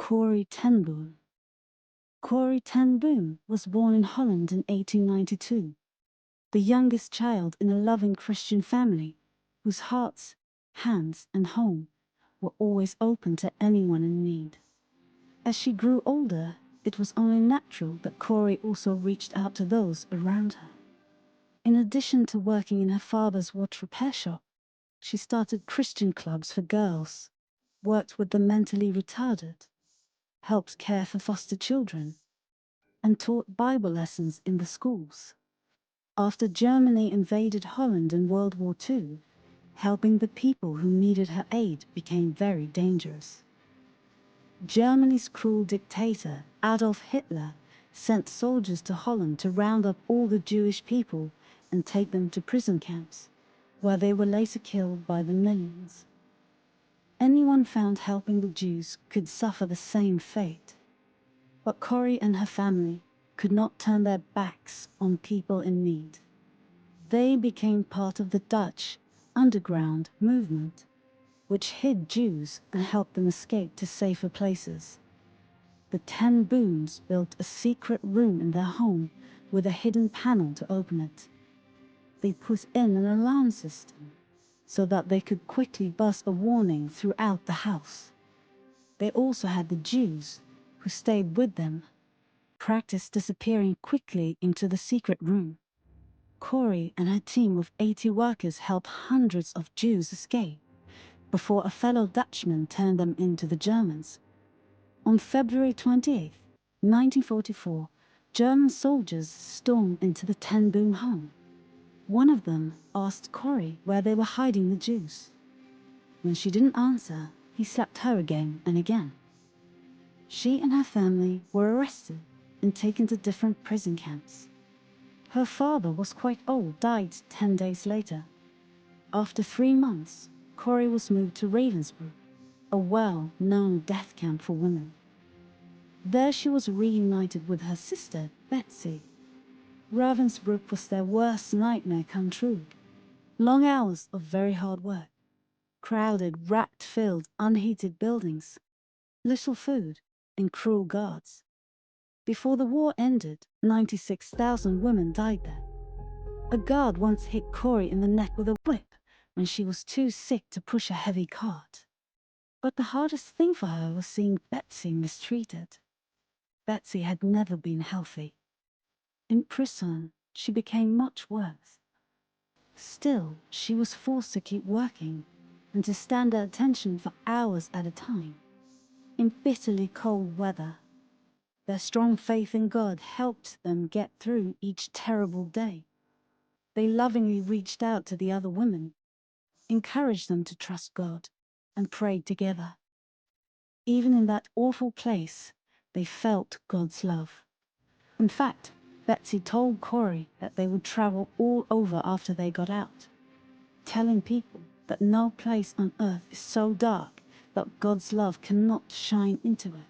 Corrie ten Boom. Corrie ten Boom was born in Holland in 1892, the youngest child in a loving Christian family, whose hearts, hands, and home were always open to anyone in need. As she grew older, it was only natural that Corrie also reached out to those around her. In addition to working in her father's watch repair shop, she started Christian clubs for girls, worked with the mentally retarded, helped care for foster children, and taught Bible lessons in the schools. After Germany invaded Holland in World War II, helping the people who needed her aid became very dangerous. Germany's cruel dictator, Adolf Hitler, sent soldiers to Holland to round up all the Jewish people and take them to prison camps, where they were later killed by the millions. Anyone found helping the Jews could suffer the same fate. But Corrie and her family could not turn their backs on people in need. They became part of the Dutch underground movement, which hid Jews and helped them escape to safer places. The ten Booms built a secret room in their home with a hidden panel to open it. They put in an alarm system so that they could quickly buzz a warning throughout the house. They also had the Jews, who stayed with them, practice disappearing quickly into the secret room. Corrie and her team of 80 workers helped hundreds of Jews escape before a fellow Dutchman turned them in to the Germans. On February 28, 1944, German soldiers stormed into the ten Boom home. One of them asked Corrie where they were hiding the Jews. When she didn't answer, he slapped her again and again. She and her family were arrested and taken to different prison camps. Her father was quite old, died 10 days later. After 3 months, Corrie was moved to Ravensbrück, a well-known death camp for women. There she was reunited with her sister, Betsie. Ravensbrück was their worst nightmare come true. Long hours of very hard work, crowded, rat-filled, unheated buildings, little food, and cruel guards. Before the war ended, 96,000 women died there. A guard once hit Corrie in the neck with a whip when she was too sick to push a heavy cart. But the hardest thing for her was seeing Betsie mistreated. Betsie had never been healthy. In prison, she became much worse. Still, she was forced to keep working and to stand at attention for hours at a time. In bitterly cold weather, their strong faith in God helped them get through each terrible day. They lovingly reached out to the other women, encouraged them to trust God, and prayed together. Even in that awful place, they felt God's love. In fact, Betsie told Corrie that they would travel all over after they got out, telling people that no place on earth is so dark that God's love cannot shine into it.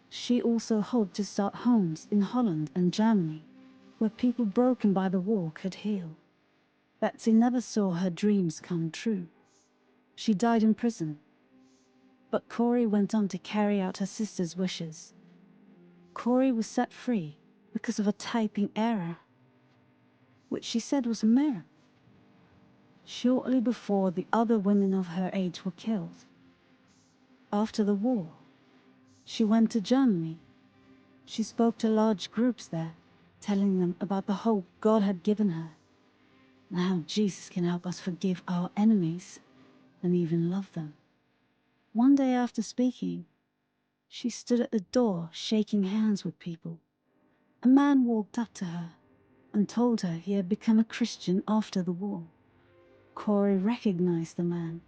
She also hoped to start homes in Holland and Germany, where people broken by the war could heal. Betsie never saw her dreams come true. She died in prison. But Corrie went on to carry out her sister's wishes. Corrie was set free because of a typing error, which she said was a miracle. Shortly before the other women of her age were killed. After the war, she went to Germany. She spoke to large groups there, telling them about the hope God had given her, and how Jesus can help us forgive our enemies and even love them. One day after speaking, she stood at the door shaking hands with people. A man walked up to her and told her he had become a Christian after the war. Corrie recognized the man.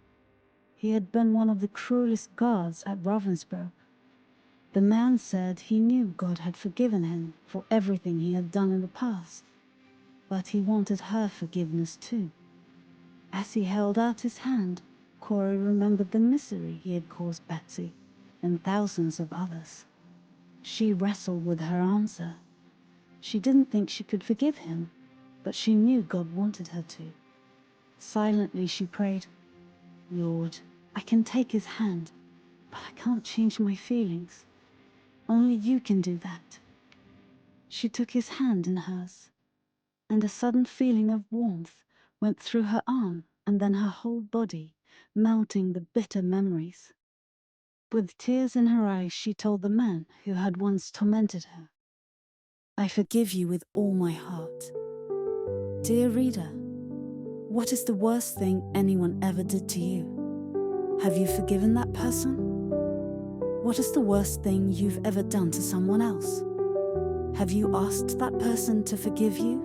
He had been one of the cruelest guards at Ravensbrück. The man said he knew God had forgiven him for everything he had done in the past, but he wanted her forgiveness too. As he held out his hand, Corrie remembered the misery he had caused Betsie and thousands of others. She wrestled with her answer. She didn't think she could forgive him, but she knew God wanted her to. Silently she prayed, "Lord, I can take his hand, but I can't change my feelings. Only you can do that. She took his hand in hers, and a sudden feeling of warmth went through her arm and then her whole body, melting the bitter memories. With tears in her eyes, she told the man who had once tormented her, "I forgive you with all my heart." Dear reader, what is the worst thing anyone ever did to you? Have you forgiven that person? What is the worst thing you've ever done to someone else? Have you asked that person to forgive you?